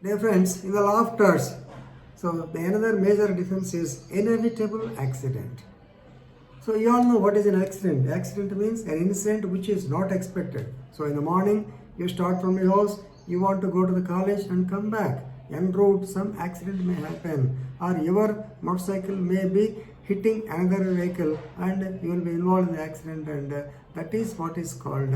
Dear friends, in the laughters, so the another major difference is inevitable accident. So you all know what is an accident. Accident means an incident which is not expected. So in the morning, you start from your house, you want to go to the college and come back. En route, some accident may happen, or your motorcycle may be hitting another vehicle, and you will be involved in the accident, and that is what is called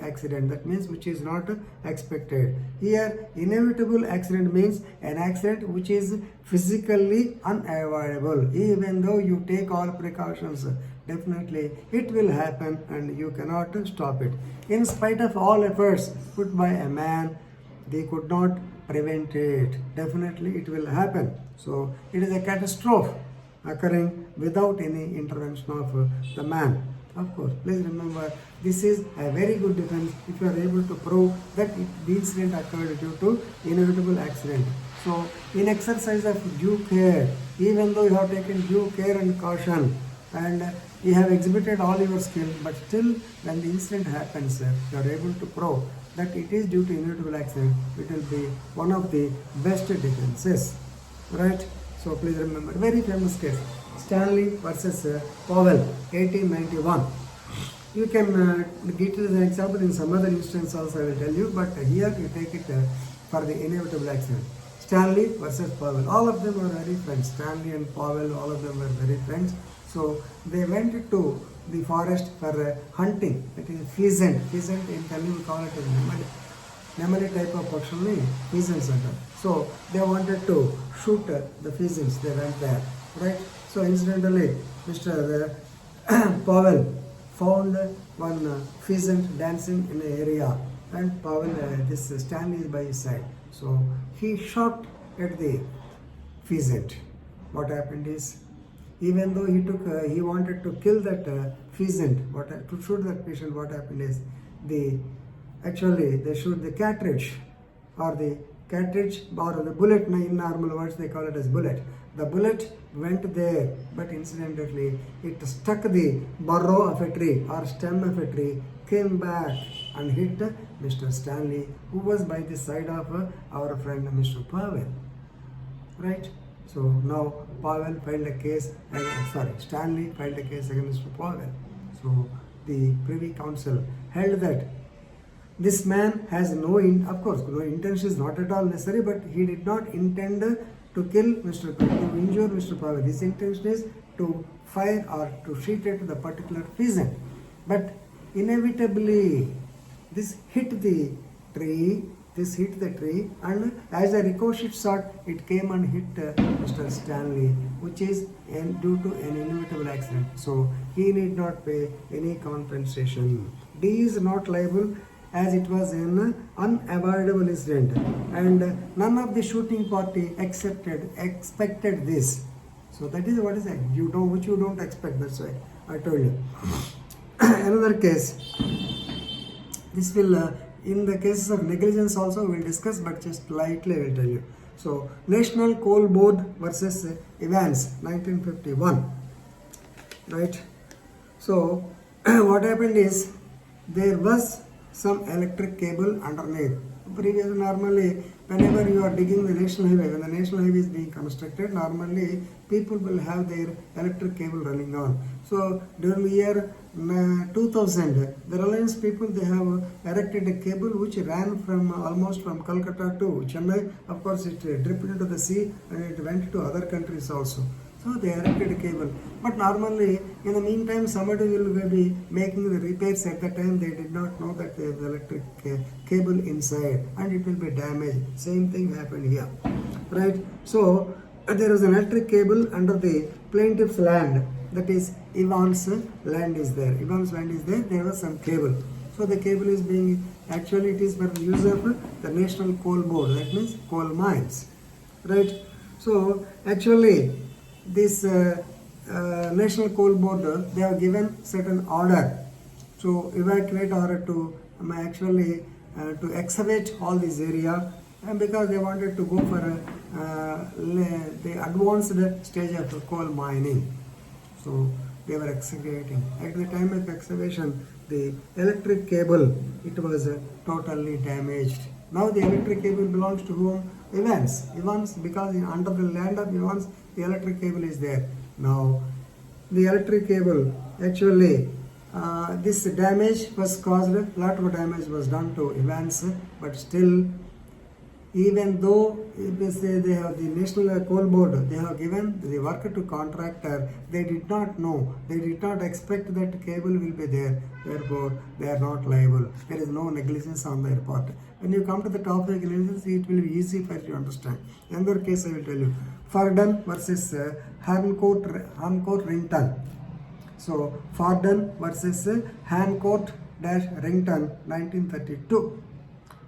accident. That means which is not expected. Here, inevitable accident means an accident which is physically unavoidable. Even though you take all precautions, definitely it will happen and you cannot stop it. In spite of all efforts put by a man, they could not prevent it. Definitely it will happen. So it is a catastrophe occurring without any intervention of the man. Of course, please remember, this is a very good defense if you are able to prove that the incident occurred due to inevitable accident. So in exercise of due care, even though you have taken due care and caution, and you have exhibited all your skill, but still when the incident happens, you are able to prove that it is due to inevitable accident, it will be one of the best defenses, right? So please remember, very famous case, Stanley versus Powell, 1891. You can get it as an example in some other instance also, I will tell you, but here you take it for the inevitable accident. Stanley versus Powell, all of them were very friends. Stanley and Powell, all of them were very friends. So they went to the forest for hunting. It is pheasant. Pheasant in Telugu we call it a nemali. Nemali type of pakshulni pheasants antar. So they wanted to shoot the pheasants. They went there, right? So incidentally, Mr. Powell found one pheasant dancing in an area, and Powell, this Stanley is by his side. So he shot at the pheasant. What happened is, even though he wanted to kill that pheasant, to shoot that pheasant, what happened is they shoot the cartridge or the bullet. In normal words they call it as bullet. The bullet went there, but incidentally it struck the burrow of a tree or stem of a tree, came back and hit Mr. Stanley, who was by the side of our friend Mr. Powell, right? So now Powell filed a case, Stanley filed a case against Mr. Powell. So the Privy Council held that this man has no intention is not at all necessary, but he did not intend to injure Mr. Powell. His intention is to fire or to shoot at the particular pheasant. But inevitably, this hit the tree, and as a ricochet shot, it came and hit Mr. Stanley, which is due to an inevitable accident. So he need not pay any compensation. D is not liable as it was an unavoidable incident, and none of the shooting party expected this. So that is what is which you don't expect. That's why I told you. Another case. This will in the cases of negligence also we will discuss, but just lightly I will tell you. So National Coal Board versus Evans, 1951, right? So what happened is there was some electric cable underneath. Previously, normally, whenever you are digging the national highway, when the national highway is being constructed, normally people will have their electric cable running on. So during the year 2000, the Reliance people, they have erected a cable which ran almost from Calcutta to Chennai. Of course, it dripped into the sea and it went to other countries also. So they erected a cable. But normally, in the meantime, somebody will be making the repairs. At the time, they did not know that there is electric cable inside and it will be damaged. Same thing happened here, right? So there was an electric cable under the plaintiff's land. That is, Evans' land is there. Evans' land is there. There was some cable. So the cable is it is for the use of the National Coal Board. That means coal mines, right? So actually, this National Coal Board, they have given certain order to evacuate or to to excavate all this area, and because they wanted to go for the advanced stage of coal mining. So they were excavating. At the time of excavation, the electric cable, it was totally damaged. Now the electric cable belongs to whom? Evans. Evans, because under the land of Evans, the electric cable is there. Now, the electric cable, actually, this damage was caused, a lot of damage was done to Evans, but still, even though they have the National Coal Board, they have given the work to contractor, they did not know, they did not expect that cable will be there, therefore they are not liable. There is no negligence on their part. When you come to the topic negligence, it will be easy for you to understand. Another case I will tell you, Fardon versus Harncourt Rington. So Fardon versus Harncourt-Rington, 1932.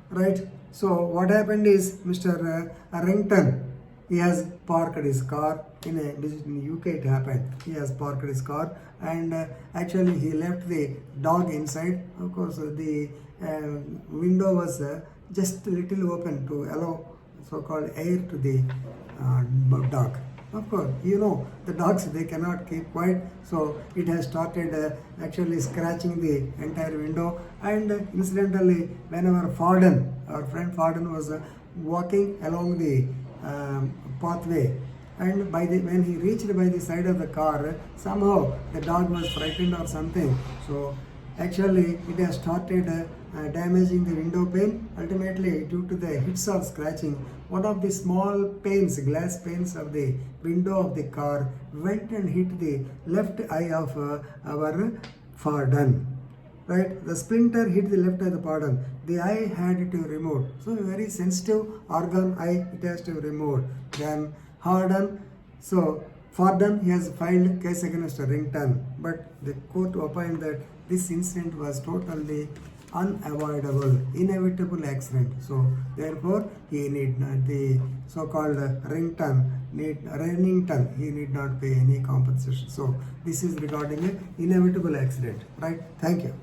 Right? So what happened is Mr. Rington, he has parked his car in UK. It happened. He has parked his car, and actually he left the dog inside. Of course, the window was just a little open to allow so-called air to the dog. Of course, you know, the dogs, they cannot keep quiet, so it has started actually scratching the entire window. And incidentally, whenever Fardon, our friend Fardon, was walking along the pathway, and when he reached by the side of the car, somehow the dog was frightened or something. So actually it has started damaging the window pane. Ultimately, due to the hits or scratching, one of the small panes, glass panes of the window of the car went and hit the left eye of our Fardon. Right? The splinter hit the left eye of the Fardon. The eye had to remove. So a very sensitive organ eye, it has to be removed. Then Fardon, he has filed case against Rington, but the court opined that this incident was totally unavoidable, inevitable accident. So therefore, he need not, the so-called Rennington, he need not pay any compensation. So this is regarding an inevitable accident. Right? Thank you.